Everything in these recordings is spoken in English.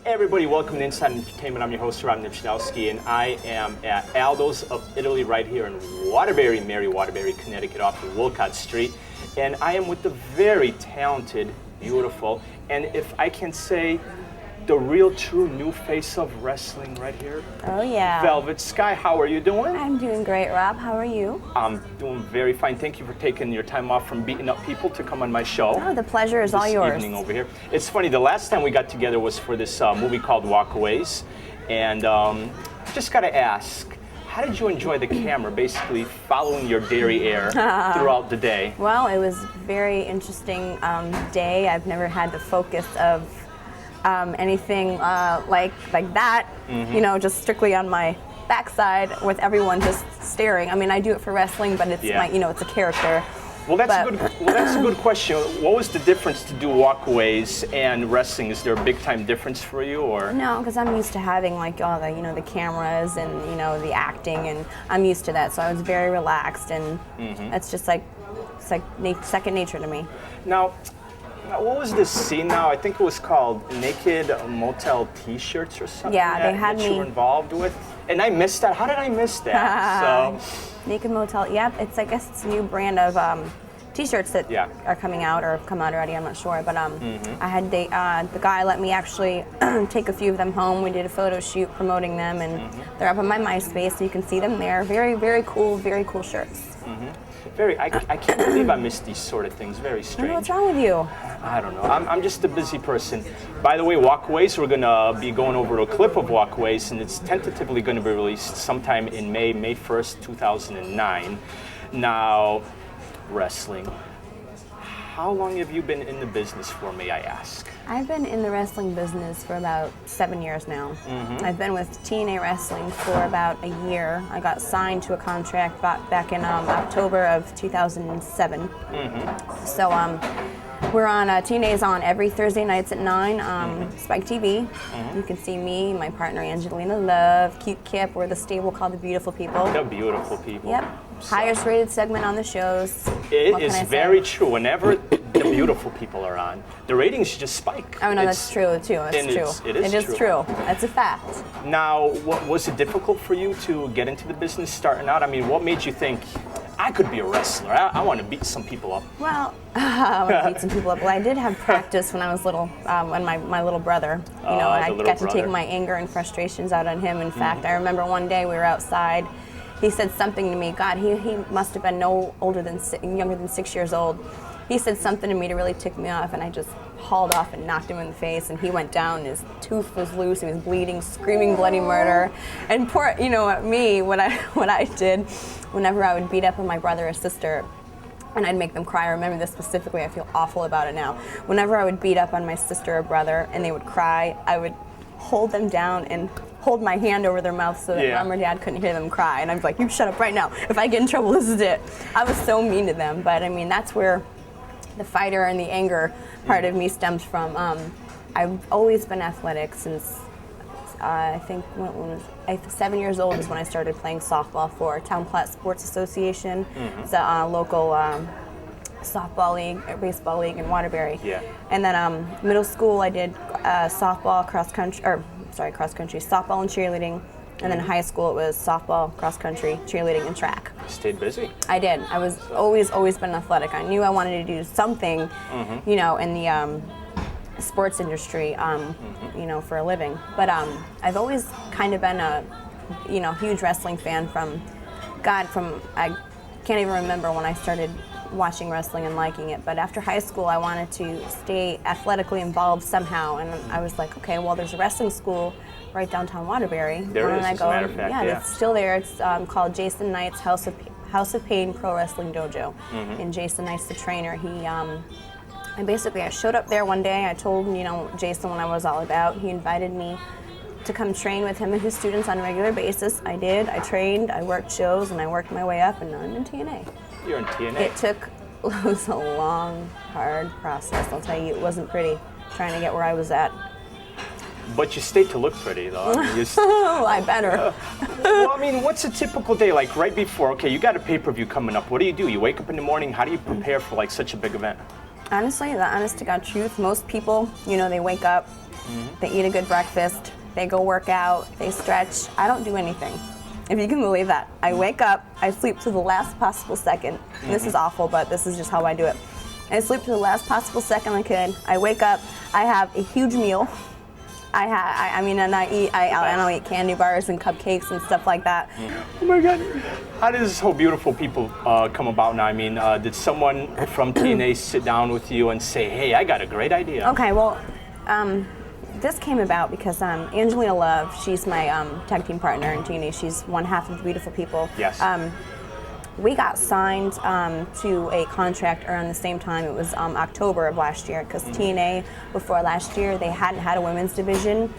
Everybody, welcome to Inside Entertainment. I'm your host, Neibrzdowski, and I am at Aldo's of Italy right here in Waterbury, Waterbury, Connecticut, off of Wolcott Street. And I am with the very talented, beautiful, and if I can say, the real true new face of wrestling right here. Oh yeah. Velvet Sky, how are you doing? I'm doing great, Rob. How are you? I'm doing very fine. Thank you for taking your time off from beating up people to come on my show. Oh, the pleasure is all yours. This evening over here. It's funny, the last time we got together was for this movie called Walkaways. And just gotta ask, how did you enjoy the camera basically following your derriere throughout the day? Well, it was a very interesting day. I've never had the focus of anything like that, you know, just strictly on my backside with everyone just staring. I mean, I do it for wrestling, but it's my, you know, it's a character. Well, that's a good question. What was the difference to do walkaways and wrestling? Is there a big time difference for you, or? No, because I'm used to having like all the, you know, the cameras and, you know, the acting, and I'm used to that. So I was very relaxed, and it's just like, it's like second nature to me. Now, what was this scene now? I think it was called Naked Motel T-shirts or something. Yeah, they had that me. you were involved with, and I missed that. How did I miss that? Naked Motel. Yep, it's, I guess it's a new brand of T-shirts that are coming out or have come out already. I'm not sure, but I had the guy let me actually take a few of them home. We did a photo shoot promoting them, and they're up on my MySpace, so you can see them there. Very cool shirts. I can't believe I missed these sort of things. Very strange. What's wrong with you? I don't know. I'm just a busy person. By the way, Walkaways, we're going to be going over to a clip of Walkaways, and it's tentatively going to be released sometime in May 1st, 2009. Now, wrestling. How long have you been in the business for, may I ask? I've been in the wrestling business for about 7 years now. I've been with TNA Wrestling for about a year. I got signed to a contract back in October of 2007. So we're on, TNA's on every Thursday nights at 9, Spike TV. You can see me, my partner Angelina Love, Cute Kip. We're the stable called The Beautiful People. The Beautiful People. Yep. Highest rated segment on the shows. It is very true. Whenever the beautiful people are on, the ratings just spike. Oh no, that's true too. It's true. It is true. That's a fact. Now, was it difficult for you to get into the business starting out? I mean, what made you think, I could be a wrestler? I want to beat some people up. Well, I want to beat some people up. Well, I did have practice when I was little, when my little brother, you know, I got to take my anger and frustrations out on him. In fact, I remember one day we were outside. He said something to me. God, he must have been younger than 6 years old. He said something to me to really tick me off, and I just hauled off and knocked him in the face, and he went down. His tooth was loose. He was bleeding, screaming bloody murder. And poor, you know, me, what I did, whenever I would beat up on my brother or sister, and I'd make them cry. I remember this specifically. I feel awful about it now. Whenever I would beat up on my sister or brother, and they would cry, I would hold them down and hold my hand over their mouth so that mom or dad couldn't hear them cry. And I'd be like, you shut up right now. If I get in trouble, this is it. I was so mean to them. But I mean, that's where the fighter and the anger part of me stems from. I've always been athletic since I think when I was 7 years old is when I started playing softball for Town Platte Sports Association. It's a local softball league, baseball league in Waterbury. And then middle school I did softball, cross country, softball and cheerleading. And then high school it was softball, cross country, cheerleading, and track. Stayed busy. I did. I was always been athletic. I knew I wanted to do something, you know, in the sports industry, you know, for a living. But I've always kind of been a, you know, huge wrestling fan from I can't even remember when I started watching wrestling and liking it. But after high school, I wanted to stay athletically involved somehow, and I was like, okay, well, there's a wrestling school right downtown Waterbury. There is, as a matter of fact, yeah. It's still there. It's called Jason Knight's House of Pain Pro Wrestling Dojo, and Jason Knight's the trainer. I showed up there one day. I told, you know, Jason what I was all about. He invited me to come train with him and his students on a regular basis. I did. I trained. I worked shows, and I worked my way up, and I'm in TNA. You're in TNA. It was a long, hard process. I'll tell you, it wasn't pretty trying to get where I was at. But you stayed to look pretty, though. I mean, I better. Well, I mean, what's a typical day like right before? Okay, you got a pay-per-view coming up. What do? You wake up in the morning. How do you prepare for like such a big event? Honestly, the honest to God truth, most people, you know, they wake up, They eat a good breakfast. They go work out. They stretch. I don't do anything. If you can believe that. I wake up. I sleep to the last possible second. And this is awful, but this is just how I do it. I sleep to the last possible second I could. I wake up. I have a huge meal. And I'll eat candy bars and cupcakes and stuff like that. Oh my God. How does this whole Beautiful People come about now? I mean, did someone from TNA sit down with you and say, hey, I got a great idea? Okay, well, this came about because Angelina Love, she's my tag team partner in TNA. She's one half of the Beautiful People. Yes. We got signed to a contract around the same time. It was October of last year, because TNA, before last year, they hadn't had a women's division,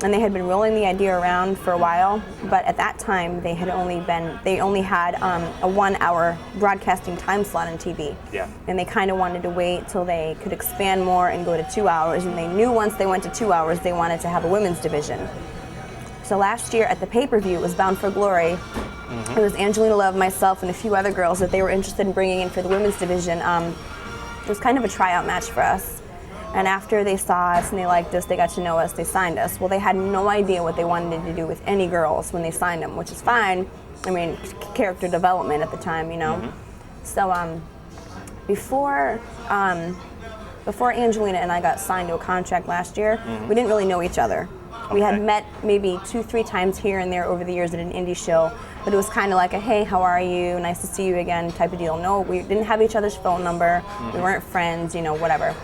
and they had been rolling the idea around for a while. But at that time, they only had a 1 hour broadcasting time slot on TV. Yeah. And they kind of wanted to wait till they could expand more and go to 2 hours. And they knew once they went to 2 hours, they wanted to have a women's division. So last year at the pay-per-view, it was Bound for Glory. It was Angelina Love, myself, and a few other girls that they were interested in bringing in for the women's division. It was kind of a tryout match for us. And after they saw us and they liked us, they got to know us, they signed us. Well, they had no idea what they wanted to do with any girls when they signed them, which is fine. I mean, character development at the time, you know. So before Angelina and I got signed to a contract last year, we didn't really know each other. We had met maybe 2-3 times here and there over the years at an indie show, but it was kind of like a, hey, how are you? Nice to see you again type of deal. No, we didn't have each other's phone number. We weren't friends, you know, whatever.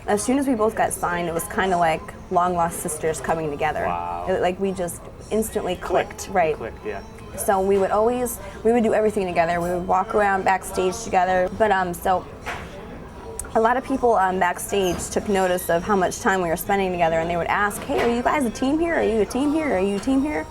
As soon as we both got signed, it was kind of like long lost sisters coming together. Wow. Like we just instantly clicked, right? Clicked, yeah. So we would do everything together. We would walk around backstage together. But so a lot of people backstage took notice of how much time we were spending together, and they would ask, hey, are you guys a team here? Are you a team here? Are you a team here?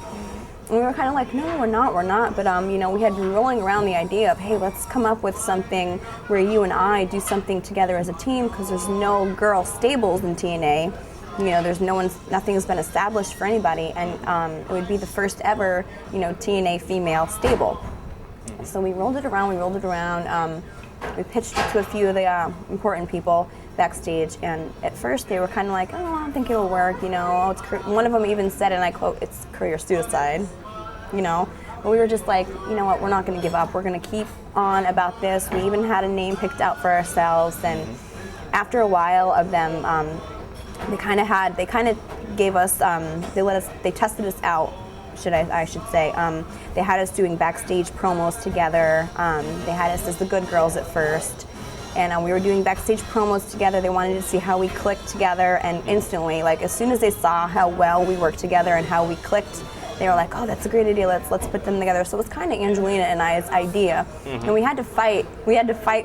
And we were kind of like, no, we're not. But, you know, we had been rolling around the idea of, hey, let's come up with something where you and I do something together as a team, because there's no girl stables in TNA. You know, nothing's been established for anybody, and it would be the first ever, you know, TNA female stable. So we rolled it around. We pitched it to a few of the important people backstage, and at first they were kind of like, oh, I don't think it'll work, you know. One of them even said, and I quote, it's career suicide, you know. But we were just like, you know what, we're not going to give up. We're going to keep on about this. We even had a name picked out for ourselves, and after a while of them, they kind of gave us, they tested us out. I should say. They had us doing backstage promos together. They had us as the good girls at first. And we were doing backstage promos together. They wanted to see how we clicked together, and instantly, like as soon as they saw how well we worked together and how we clicked, they were like, oh, that's a great idea, let's put them together. So it was kind of Angelina and I's idea. And we had to fight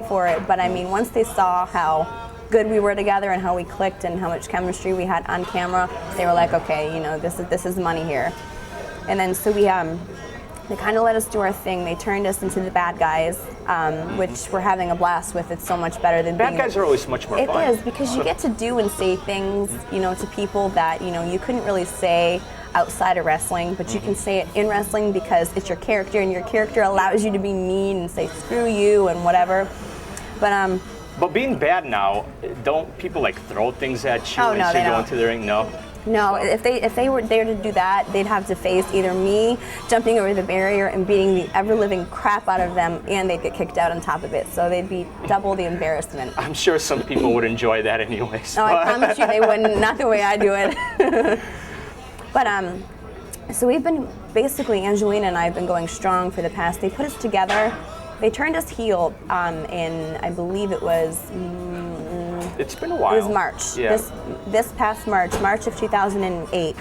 for it, but I mean, once they saw how good we were together and how we clicked and how much chemistry we had on camera, they were like, okay, you know, this is money here. And then so they kind of let us do our thing. They turned us into the bad guys, which we're having a blast with. It's so much better than bad guys are always much more fun. It is, because you get to do and say things, you know, to people that, you know, you couldn't really say outside of wrestling, but you can say it in wrestling because it's your character, and your character allows you to be mean and say screw you and whatever. But being bad now, don't people like throw things at you as you go into the ring? No, if they were there to do that, they'd have to face either me jumping over the barrier and beating the ever-living crap out of them, and they'd get kicked out on top of it. So they'd be double the embarrassment. I'm sure some people would enjoy that anyways. No, I promise you they wouldn't. Not the way I do it. But so we've been, basically, Angelina and I have been going strong for the past, they put us together. They turned us heel in, I believe it was... It's been a while. It was March. Yeah. This past March of 2008.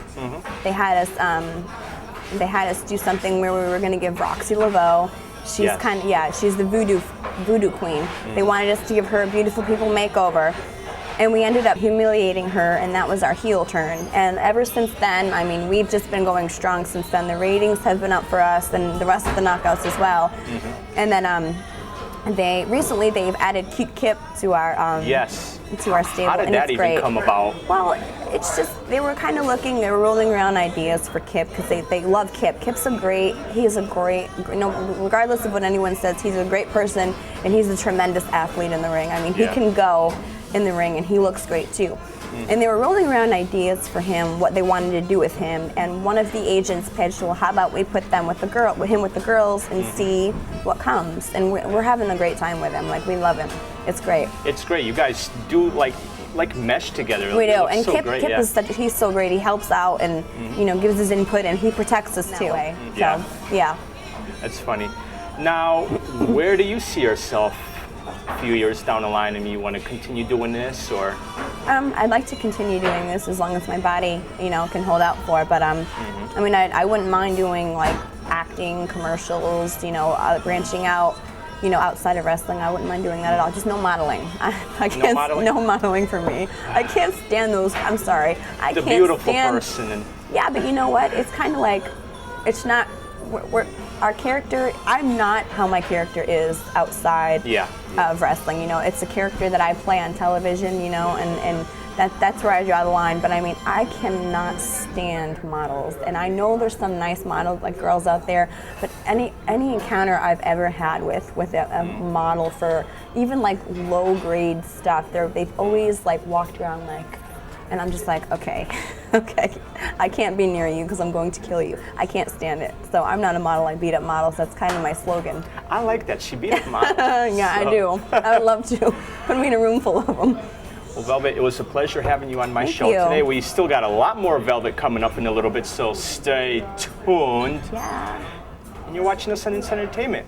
They had us do something where we were going to give Roxy Laveau. She's the voodoo queen. They wanted us to give her a Beautiful People makeover, and we ended up humiliating her, and that was our heel turn. And ever since then, I mean, we've just been going strong since then. The ratings have been up for us, and the rest of the knockouts as well. And then they've added Cute Kip to our to our stable. How did that even come about? Well, it's just they were rolling around ideas for Kip because they love Kip. Kip's he's a great, you know, regardless of what anyone says, he's a great person, and he's a tremendous athlete in the ring. I mean, he can go in the ring, and he looks great too. And they were rolling around ideas for him, what they wanted to do with him. And one of the agents pitched, well, how about we put them with him with the girls and see what comes. And we're having a great time with him. Like, we love him. It's great. It's great. You guys do like mesh together. We do. And so Kip great, is he's so great. He helps out and gives his input, and he protects us too. Yeah. So, yeah. That's funny. Now, where do you see yourself a few years down the line? I mean, you want to continue doing this, or? I'd like to continue doing this as long as my body, can hold out for it. But I mean, I wouldn't mind doing like acting, commercials, branching out, outside of wrestling. I wouldn't mind doing that at all. Just no modeling. I can't. No modeling for me. I can't stand those. I'm sorry. I can't beautiful stand. Person. And Yeah, but you know what? It's kind of like, it's not. Our character. I'm not how my character is outside of wrestling. It's a character that I play on television. And that's where I draw the line. But I mean, I cannot stand models, and I know there's some nice models, like girls out there. But any encounter I've ever had with a model for even like low grade stuff, they've always like walked around like. And I'm just like, okay, I can't be near you because I'm going to kill you. I can't stand it. So I'm not a model, I beat up models. That's kind of my slogan. I like that. She beat up models. Yeah, I do. I would love to. Put me in a room full of them. Well, Velvet, it was a pleasure having you on my show today. We still got a lot more Velvet coming up in a little bit, so stay tuned. Yeah. And you're watching us on Inside Entertainment.